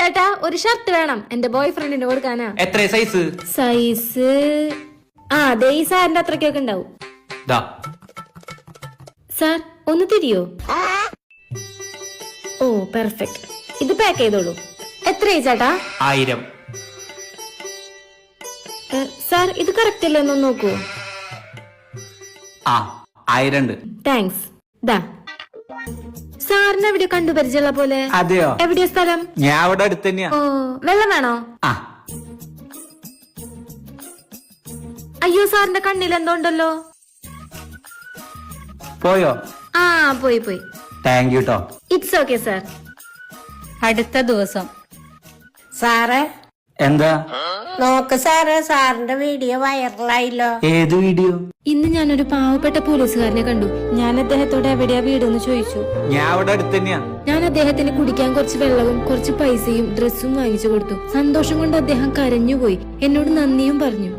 ചേട്ടാ ഒരു ഷർട്ട് വേണം, എന്റെ ബോയ് ഫ്രണ്ടിന് കൊടുക്കാനാ. എത്ര സൈസ്? സൈസ് അതെ ഈ സാറിന്റെ അത്രക്കൊക്കെ ഉണ്ടാവും. സാർ ഒന്ന് തിരിയോ? ഓ പെർഫെക്റ്റ്, ഇത് പാക്ക് ചെയ്തോളൂ. എത്രയായി ചേട്ടാ? 1000. സാർ ഇത് കറക്റ്റ് അല്ലേ, ഒന്ന് നോക്കൂ. 1000 ഉണ്ട്. താങ്ക്സ്. ദാ സാറിന് എവിടെയോ കണ്ടുപരിചയുള്ള പോലെ. അതെയോ? എവിടെയോ സ്ഥലം? ഞാൻ അവിടെ അടുത്ത് തന്നെയാ. ഓ വെള്ളം വേണോ? അയ്യോ സാറിന്റെ കണ്ണിൽ എന്തോ ഉണ്ടല്ലോ. പോയോ? പോയി. താങ്ക് യു ട്ടോ. It's okay sir. അടുത്ത ദിവസം. സാറേ എന്താ? നോക്ക് സാറേ, സാറിന്റെ വീഡിയോ വൈറലായില്ലോ. ഏത് വീഡിയോ? ഇന്ന് ഞാനൊരു പാവപ്പെട്ട പോലീസുകാരനെ കണ്ടു. ഞാൻ അദ്ദേഹത്തോട് എവിടെയാ വീടെന്ന് ചോദിച്ചു. ഞാൻ അവിടെ അടുത്ത് തന്നെയാ. ഞാൻ അദ്ദേഹത്തിന് കുടിക്കാൻ കുറച്ച് വെള്ളവും കുറച്ച് പൈസയും ഡ്രസ്സും വാങ്ങിച്ചു കൊടുത്തു. സന്തോഷം കൊണ്ട് അദ്ദേഹം കരഞ്ഞുപോയി, എന്നോട് നന്ദിയും പറഞ്ഞു.